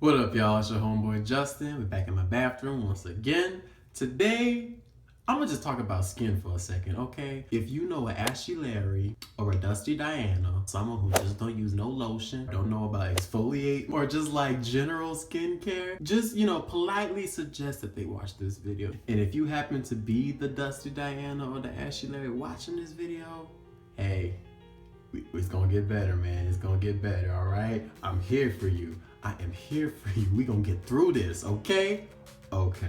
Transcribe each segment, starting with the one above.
What up, y'all? It's your homeboy Justin. We're back in my bathroom once again. Today, I'm gonna just talk about skin for a second, okay? If you know an Ashy Larry or a Dusty Diana, someone who just don't use no lotion, don't know about exfoliate, or just like general skincare, just, politely suggest that they watch this video. And if you happen to be the Dusty Diana or the Ashy Larry watching this video, hey, it's gonna get better, man. It's gonna get better, all right? I'm here for you. I am here for you. We gonna get through this, okay? Okay.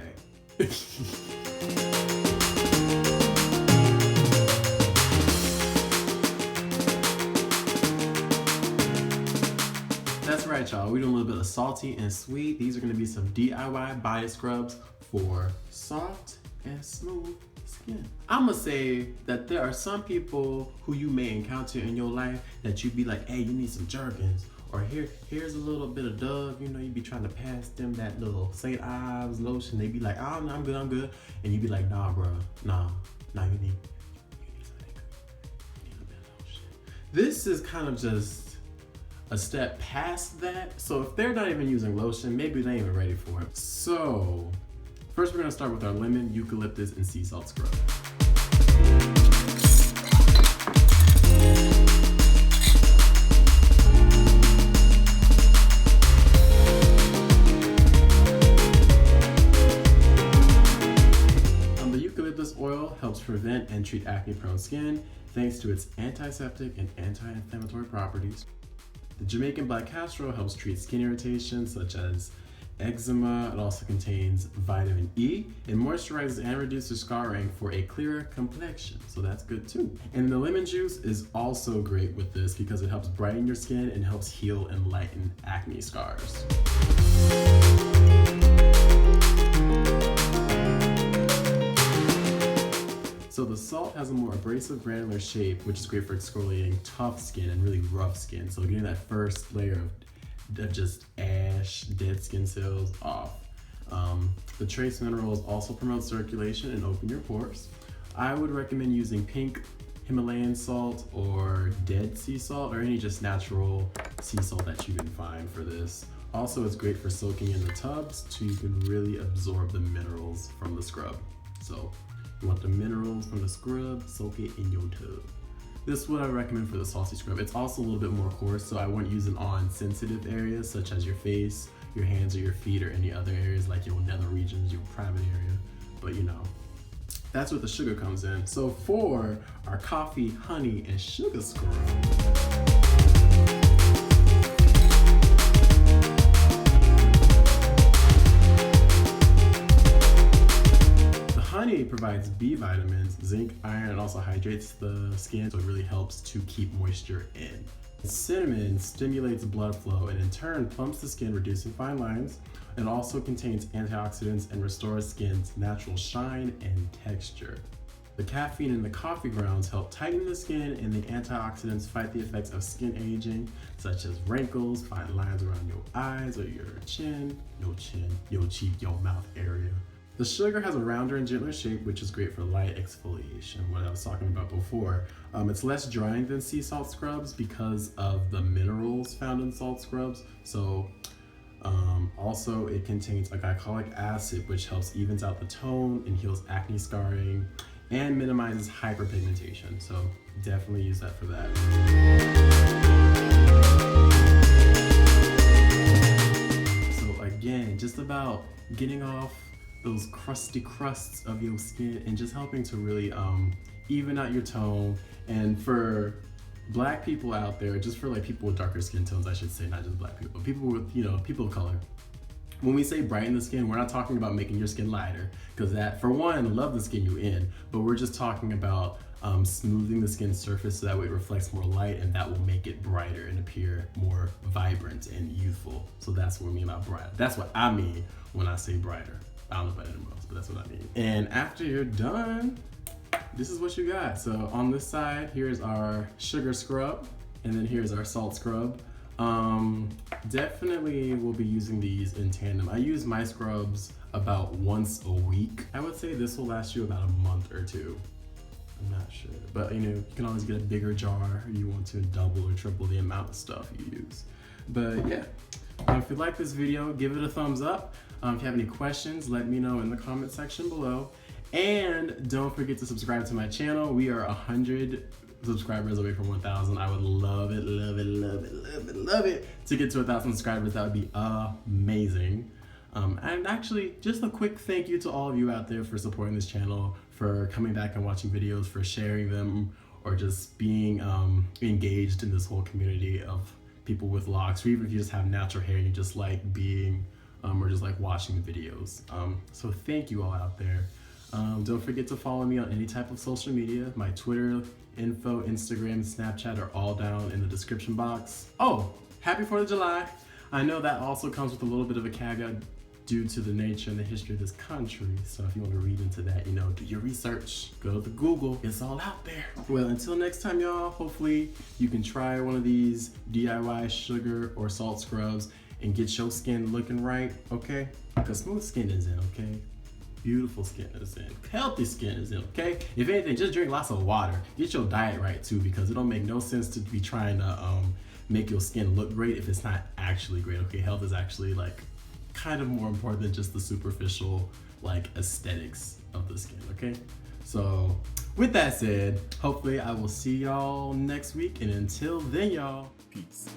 That's right, y'all. We're doing a little bit of salty and sweet. These are gonna be some DIY body scrubs for soft and smooth skin. I'm gonna say that there are some people who you may encounter in your life that you'd be like, hey, you need some Jergens. Or here's a little bit of Dove, you be trying to pass them that little St. Ives lotion. They be like, oh, no, I'm good. And you be like, nah, bro, nah, you need something. You need a bit of lotion. This is kind of just a step past that. So if they're not even using lotion, maybe they ain't even ready for it. So first we're gonna start with our lemon, eucalyptus, and sea salt scrub. Oil helps prevent and treat acne-prone skin thanks to its antiseptic and anti-inflammatory properties. The Jamaican black castor oil helps treat skin irritations such as eczema. It also contains vitamin E. It moisturizes and reduces scarring for a clearer complexion, so that's good too. And the lemon juice is also great with this because it helps brighten your skin and helps heal and lighten acne scars. So the salt has a more abrasive granular shape, which is great for exfoliating tough skin and really rough skin. So getting that first layer of just ash, dead skin cells off. The trace minerals also promote circulation and open your pores. I would recommend using pink Himalayan salt or dead sea salt or any just natural sea salt that you can find for this. Also, it's great for soaking in the tubs so you can really absorb the minerals from the scrub. So you want the minerals from the scrub, soak it in your tub. This is what I recommend for the salty scrub. It's also a little bit more coarse, so I wouldn't use it on sensitive areas such as your face, your hands, or your feet, or any other areas like your nether regions, your private area. But that's where the sugar comes in. So for our coffee, honey, and sugar scrub, honey provides B vitamins, zinc, iron, and also hydrates the skin, so it really helps to keep moisture in. Cinnamon stimulates blood flow and in turn plumps the skin, reducing fine lines. It also contains antioxidants and restores skin's natural shine and texture. The caffeine in the coffee grounds help tighten the skin, and the antioxidants fight the effects of skin aging, such as wrinkles, fine lines around your eyes or your chin, your cheek, your mouth area. The sugar has a rounder and gentler shape, which is great for light exfoliation, what I was talking about before. It's less drying than sea salt scrubs because of the minerals found in salt scrubs. So also it contains a glycolic acid, which helps evens out the tone and heals acne scarring and minimizes hyperpigmentation. So definitely use that for that. So again, just about getting off those crusty crusts of your skin and just helping to really even out your tone. And for black people out there, just for like people with darker skin tones, I should say, not just black people, but people with, people of color. When we say brighten the skin, we're not talking about making your skin lighter, because that, for one, love the skin you're in, but we're just talking about smoothing the skin surface so that way it reflects more light, and that will make it brighter and appear more vibrant and youthful. So that's what we mean about bright. That's what I mean when I say brighter. I don't know about anyone else, but that's what I mean. And after you're done, this is what you got. So on this side, here's our sugar scrub, and then here's our salt scrub. Definitely will be using these in tandem. I use my scrubs about once a week. I would say this will last you about a month or two. I'm not sure, but you can always get a bigger jar if you want to double or triple the amount of stuff you use. But yeah, If you like this video, give it a thumbs up. If you have any questions, let me know in the comment section below. And don't forget to subscribe to my channel. We are 100 subscribers away from 1,000. I would love it, love it, love it, love it, love it to get to 1,000 subscribers. That would be amazing. And actually, just a quick thank you to all of you out there for supporting this channel, for coming back and watching videos, for sharing them, or just being engaged in this whole community of people with locks, or even if you just have natural hair and you just like being or just like watching the videos. So thank you all out there. Don't forget to follow me on any type of social media. My Twitter, info, Instagram, Snapchat are all down in the description box. Oh, happy 4th of July. I know that also comes with a little bit of a caveat due to the nature and the history of this country. So if you want to read into that, you know, do your research, go to Google, it's all out there. Well, until next time, y'all, hopefully you can try one of these DIY sugar or salt scrubs and get your skin looking right, okay? Because smooth skin is in, okay? Beautiful skin is in, healthy skin is in, okay? If anything, just drink lots of water. Get your diet right too, because it don't make no sense to be trying to make your skin look great if it's not actually great, okay? Health is actually like kind of more important than just the superficial like aesthetics of the skin, okay? So with that said, hopefully I will see y'all next week, and until then, y'all, peace.